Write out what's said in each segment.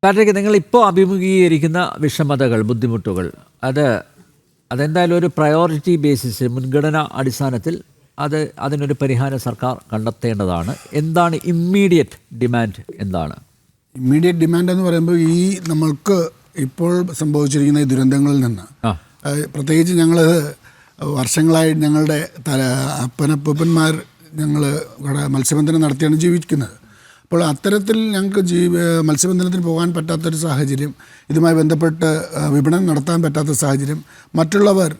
Patrick, നിങ്ങളിപ്പോൾ അഭിമുഖീകരിക്കുന്ന വിഷമതകൾ, ബുദ്ധിമുട്ടുകൾ അതെന്തായാലും ഒരു പ്രയോറിറ്റി ബേസിസ്, മുൻഗണനാ അടിസ്ഥാനത്തിൽ അതിനൊരു പരിഹാരം സർക്കാർ കണ്ടെത്തേണ്ടതാണ്. എന്താണ് ഇമ്മീഡിയറ്റ് ഡിമാൻഡ്? എന്താണ് ഇമ്മീഡിയറ്റ് ഡിമാൻഡ് എന്ന് പറയുമ്പോൾ ഈ നമ്മൾക്ക് ഇപ്പോൾ സംഭവിച്ചിരിക്കുന്ന ഈ ദുരന്തങ്ങളിൽ നിന്ന് പ്രത്യേകിച്ച് ഞങ്ങൾ വർഷങ്ങളായി ഞങ്ങളുടെ അപ്പനപ്പൂപ്പന്മാർ ഞങ്ങൾ ഇവിടെ മത്സ്യബന്ധനം നടത്തിയാണ് ജീവിക്കുന്നത്. അപ്പോൾ അത്തരത്തിൽ ഞങ്ങൾക്ക് മത്സ്യബന്ധനത്തിന് പോകാൻ പറ്റാത്തൊരു സാഹചര്യം, ഇതുമായി ബന്ധപ്പെട്ട് വിപണനം നടത്താൻ പറ്റാത്ത സാഹചര്യം, മറ്റുള്ളവർ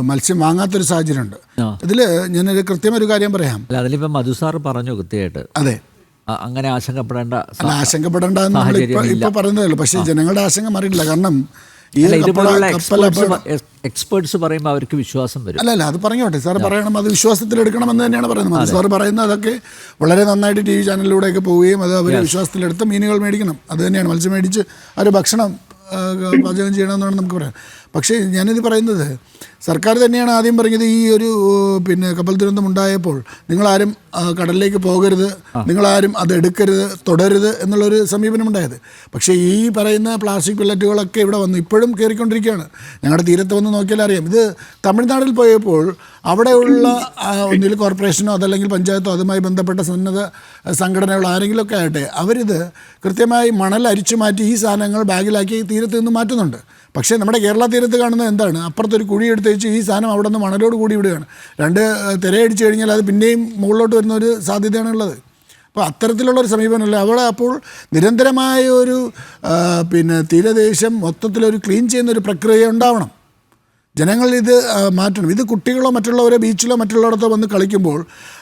മത്സ്യം വാങ്ങാത്തൊരു സാഹചര്യമുണ്ട്. ഇതിൽ ഞാനൊരു കൃത്യമൊരു കാര്യം പറയാം. അതിലിപ്പോൾ മധു സാർ പറഞ്ഞു കൃത്യമായിട്ട്. അതെ, അങ്ങനെ ആശങ്കപ്പെടേണ്ട എന്ന് ഇപ്പോൾ പറയുന്നതല്ലോ. പക്ഷേ ജനങ്ങളുടെ ആശങ്ക മാറിയിട്ടില്ല. കാരണം ഈ എക്സ്പേർട്സ് പറയുമ്പോൾ അവർക്ക് വിശ്വാസം വരും. അല്ല അത് പറഞ്ഞോട്ടെ, സാർ പറയണം, അത് വിശ്വാസത്തിലെടുക്കണമെന്ന് തന്നെയാണ് പറയുന്നത്. സാർ പറയുന്നത് അതൊക്കെ വളരെ നന്നായിട്ട് TV ചാനലിലൂടെയൊക്കെ പോവുകയും അത് അവർ വിശ്വാസത്തിലെടുത്ത് മീനുകൾ മേടിക്കണം. അത് തന്നെയാണ്, മത്സ്യം മേടിച്ച് അവർ ഭക്ഷണം പാചകം ചെയ്യണമെന്നാണ് നമുക്ക് പറയാം. പക്ഷേ ഞാനിത് പറയുന്നത്, സർക്കാർ തന്നെയാണ് ആദ്യം പറഞ്ഞത് ഈ ഒരു കപ്പൽ ദുരന്തം ഉണ്ടായപ്പോൾ നിങ്ങളാരും കടലിലേക്ക് പോകരുത്, നിങ്ങളാരും അത് എടുക്കരുത്, തുടരുത് എന്നുള്ളൊരു സമീപനമുണ്ടായത്. പക്ഷേ ഈ പറയുന്ന പ്ലാസ്റ്റിക് പെല്ലറ്റുകളൊക്കെ ഇവിടെ വന്നു, ഇപ്പോഴും കയറിക്കൊണ്ടിരിക്കുകയാണ്. ഞങ്ങളുടെ തീരത്ത് വന്ന് നോക്കിയാൽ അറിയാം. ഇത് തമിഴ്നാട്ടിൽ പോയപ്പോൾ അവിടെയുള്ള ഒന്നിൽ കോർപ്പറേഷനോ അതല്ലെങ്കിൽ പഞ്ചായത്തോ അതുമായി ബന്ധപ്പെട്ട സന്നദ്ധ സംഘടനകളോ ആരെങ്കിലുമൊക്കെ ആകട്ടെ, അവരിത് കൃത്യമായി മണൽ അരിച്ചു മാറ്റി ഈ സാധനങ്ങൾ ബാഗിലാക്കി തീരത്ത് നിന്ന് മാറ്റുന്നുണ്ട്. പക്ഷേ നമ്മുടെ കേരള തീരത്ത് കാണുന്നത് എന്താണ്? അപ്പുറത്തൊരു കുഴി എടുത്ത് വെച്ച് ഈ സാധനം അവിടെ നിന്ന് മണലോട് കൂടി വിടുകയാണ്. 2 തിരയടിച്ച് കഴിഞ്ഞാൽ അത് പിന്നെയും മുകളിലോട്ട് വരുന്ന ഒരു സാധ്യതയാണുള്ളത്. അപ്പോൾ അത്തരത്തിലുള്ളൊരു സമീപനമല്ല അവിടെ. അപ്പോൾ നിരന്തരമായ ഒരു തീരദേശം മൊത്തത്തിലൊരു ക്ലീൻ ചെയ്യുന്നൊരു പ്രക്രിയ ഉണ്ടാവണം. ജനങ്ങൾ ഇത് മാറ്റണം. ഇത് കുട്ടികളോ മറ്റുള്ളവരോ ബീച്ചിലോ മറ്റുള്ളവരത്തോ വന്ന് കളിക്കുമ്പോൾ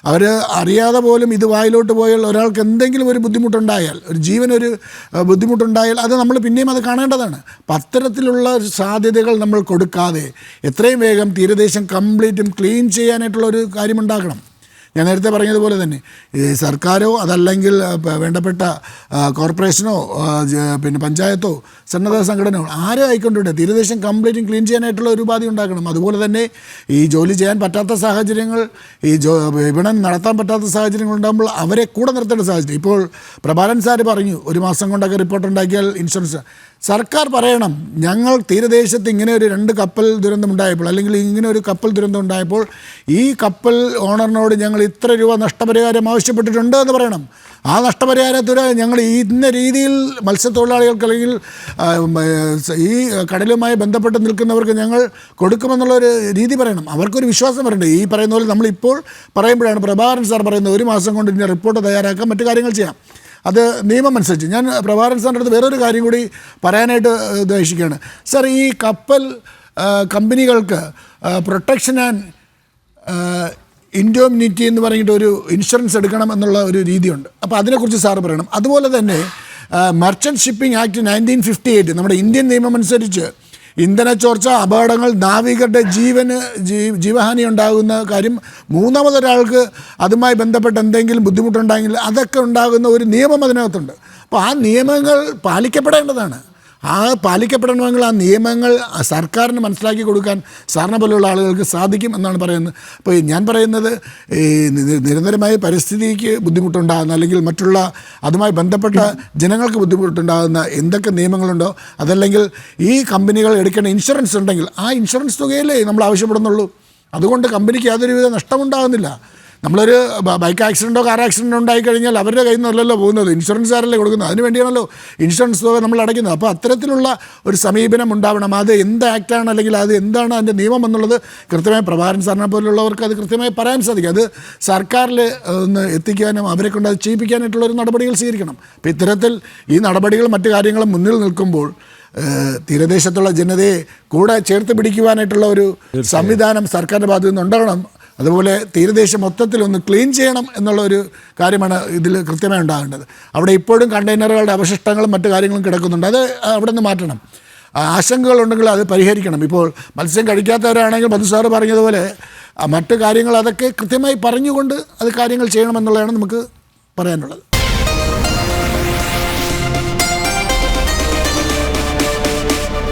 അവർ അറിയാതെ പോലും ഇത് വായിലോട്ട് പോയാൽ ഒരാൾക്ക് എന്തെങ്കിലും ഒരു ബുദ്ധിമുട്ടുണ്ടായാൽ, ഒരു ജീവനൊരു ബുദ്ധിമുട്ടുണ്ടായാൽ അത് നമ്മൾ പിന്നെയും അത് കാണേണ്ടതാണ്. അപ്പം അത്തരത്തിലുള്ള സാധ്യതകൾ നമ്മൾ കൊടുക്കാതെ എത്രയും വേഗം തീരദേശം കംപ്ലീറ്റും ക്ലീൻ ചെയ്യാനായിട്ടുള്ളൊരു കാര്യമുണ്ടാക്കണം. ഞാൻ നേരത്തെ പറഞ്ഞതുപോലെ തന്നെ സർക്കാരോ അതല്ലെങ്കിൽ വേണ്ടപ്പെട്ട കോർപ്പറേഷനോ പഞ്ചായത്തോ സന്നദ്ധ സംഘടനയോ ആരും ആയിക്കൊണ്ടിട്ട് തീരദേശം കംപ്ലീറ്റും ക്ലീൻ ചെയ്യാനായിട്ടുള്ള ഒരു ഉപാധി ഉണ്ടാക്കണം. അതുപോലെ തന്നെ ഈ ജോലി ചെയ്യാൻ പറ്റാത്ത സാഹചര്യങ്ങൾ, ഈ വിപണനം നടത്താൻ പറ്റാത്ത സാഹചര്യങ്ങൾ ഉണ്ടാകുമ്പോൾ അവരെ കൂടെ നിർത്തേണ്ട സാഹചര്യം. ഇപ്പോൾ പ്രഭാരൻ സാർ പറഞ്ഞു 1 മാസം കൊണ്ടൊക്കെ റിപ്പോർട്ട് ഉണ്ടാക്കിയാൽ ഇൻഷുറൻസ്. സർക്കാർ പറയണം, ഞങ്ങൾ തീരദേശത്ത് ഇങ്ങനെ ഒരു 2 കപ്പൽ ദുരന്തം ഉണ്ടായപ്പോൾ അല്ലെങ്കിൽ ഇങ്ങനെ ഒരു കപ്പൽ ദുരന്തം ഉണ്ടായപ്പോൾ ഈ കപ്പൽ ഓണറിനോട് ഞങ്ങൾ ഇത്ര രൂപ നഷ്ടപരിഹാരം ആവശ്യപ്പെട്ടിട്ടുണ്ട് എന്ന് പറയണം. ആ നഷ്ടപരിഹാരത്തുക ഞങ്ങൾ ഇന്ന രീതിയിൽ മത്സ്യത്തൊഴിലാളികൾക്ക് അല്ലെങ്കിൽ ഈ കടലുമായി ബന്ധപ്പെട്ട് നിൽക്കുന്നവർക്ക് ഞങ്ങൾ കൊടുക്കുമെന്നുള്ളൊരു രീതി പറയണം. അവർക്കൊരു വിശ്വാസം വരണ്ടേ? ഈ പറയുന്ന പോലെ നമ്മളിപ്പോൾ പറയുമ്പോഴാണ് പ്രഭാകരൻ സാർ പറയുന്നത് 1 മാസം കൊണ്ട് ഇതിൻ്റെ റിപ്പോർട്ട് തയ്യാറാക്കാം, മറ്റു കാര്യങ്ങൾ ചെയ്യാം. അത് നിയമം അനുസരിച്ച്. ഞാൻ പ്രഭാകരൻ സാറിൻ്റെ അടുത്ത് വേറൊരു കാര്യം കൂടി പറയാനായിട്ട് ഉദ്ദേശിക്കുകയാണ്. സാർ, ഈ കപ്പൽ കമ്പനികൾക്ക് പ്രൊട്ടക്ഷൻ ആൻഡ് ഇൻഡോമിനിറ്റി എന്ന് പറഞ്ഞിട്ട് ഒരു ഇൻഷുറൻസ് എടുക്കണം എന്നുള്ള ഒരു രീതിയുണ്ട്. അപ്പോൾ അതിനെക്കുറിച്ച് സാറ് പറയണം. അതുപോലെ തന്നെ മെർച്ചൻ്റ് ഷിപ്പിംഗ് ആക്ട് 1958 നമ്മുടെ ഇന്ത്യൻ നിയമം അനുസരിച്ച് ഇന്ധനച്ചോർച്ച, അപകടങ്ങൾ, നാവികരുടെ ജീവഹാനി ഉണ്ടാകുന്ന കാര്യം, മൂന്നാമതൊരാൾക്ക് അതുമായി ബന്ധപ്പെട്ട് എന്തെങ്കിലും ബുദ്ധിമുട്ടുണ്ടെങ്കിൽ അതൊക്കെ ഉണ്ടാകുന്ന ഒരു നിയമം അതിനകത്തുണ്ട്. അപ്പോൾ ആ നിയമങ്ങൾ പാലിക്കപ്പെടേണ്ടതാണ്. ആ പാലിക്കപ്പെടണമെങ്കിൽ ആ നിയമങ്ങൾ സർക്കാരിന് മനസ്സിലാക്കി കൊടുക്കാൻ സാറിനെ പോലെയുള്ള ആളുകൾക്ക് സാധിക്കും എന്നാണ് പറയുന്നത്. അപ്പോൾ ഞാൻ പറയുന്നത്, ഈ നിരന്തരമായ പരിസ്ഥിതിക്ക് ബുദ്ധിമുട്ടുണ്ടാകുന്ന അല്ലെങ്കിൽ മറ്റുള്ള അതുമായി ബന്ധപ്പെട്ട ജനങ്ങൾക്ക് ബുദ്ധിമുട്ടുണ്ടാകുന്ന എന്തൊക്കെ നിയമങ്ങളുണ്ടോ, അതല്ലെങ്കിൽ ഈ കമ്പനികൾ എടുക്കേണ്ട ഇൻഷുറൻസ് ഉണ്ടെങ്കിൽ ആ ഇൻഷുറൻസ് തുകയല്ലേ നമ്മൾ ആവശ്യപ്പെടുന്നുള്ളൂ. അതുകൊണ്ട് കമ്പനിക്ക് യാതൊരുവിധ നഷ്ടമുണ്ടാകുന്നില്ല. നമ്മളൊരു ബൈക്ക് ആക്സിഡൻറ്റോ കാർ ആക്സിഡൻറ്റോ ഉണ്ടായിക്കഴിഞ്ഞാൽ അവരുടെ കയ്യിൽ നിന്നല്ലല്ലോ പോകുന്നത്, ഇൻഷുറൻസുകാരല്ലേ കൊടുക്കുന്നത്. അതിന് വേണ്ടിയാണല്ലോ ഇൻഷുറൻസ് തുക നമ്മൾ അടയ്ക്കുന്നത്. അപ്പോൾ അത്തരത്തിലുള്ള ഒരു സമീപനം ഉണ്ടാവണം. അത് എന്ത് ആക്റ്റാണ് അല്ലെങ്കിൽ അത് എന്താണ് അതിൻ്റെ നിയമം എന്നുള്ളത് കൃത്യമായി പ്രഭാകരൻ സാറിനെ പോലുള്ളവർക്ക് അത് കൃത്യമായി പറയാൻ സാധിക്കും. അത് സർക്കാരിൽ ഒന്ന് എത്തിക്കാനും അവരെ കൊണ്ട് അത് ചെയ്യിപ്പിക്കാനായിട്ടുള്ളൊരു നടപടികൾ സ്വീകരിക്കണം. അപ്പോൾ ഇത്തരത്തിൽ ഈ നടപടികളും മറ്റു കാര്യങ്ങളും മുന്നിൽ നിൽക്കുമ്പോൾ തീരദേശത്തുള്ള ജനതയെ കൂടെ ചേർത്ത് പിടിക്കുവാനായിട്ടുള്ള ഒരു സംവിധാനം സർക്കാരിൻ്റെ ഭാഗത്തു നിന്നുണ്ടാകണം. അതുപോലെ തീരദേശം മൊത്തത്തിലൊന്ന് ക്ലീൻ ചെയ്യണം എന്നുള്ള ഒരു കാര്യമാണ് ഇതിൽ കൃത്യമായി ഉണ്ടാകേണ്ടത്. അവിടെ ഇപ്പോഴും കണ്ടെയ്നറുകളുടെ അവശിഷ്ടങ്ങളും മറ്റു കാര്യങ്ങളും കിടക്കുന്നുണ്ട്. അത് അവിടെ നിന്ന് മാറ്റണം. ആശങ്കകളുണ്ടെങ്കിൽ അത് പരിഹരിക്കണം. ഇപ്പോൾ മത്സ്യം കഴിക്കാത്തവരാണെങ്കിൽ മധു സാറ് പറഞ്ഞതുപോലെ മറ്റു കാര്യങ്ങൾ അതൊക്കെ കൃത്യമായി പറഞ്ഞുകൊണ്ട് അത് കാര്യങ്ങൾ ചെയ്യണമെന്നുള്ളതാണ് നമുക്ക് പറയാനുള്ളത്.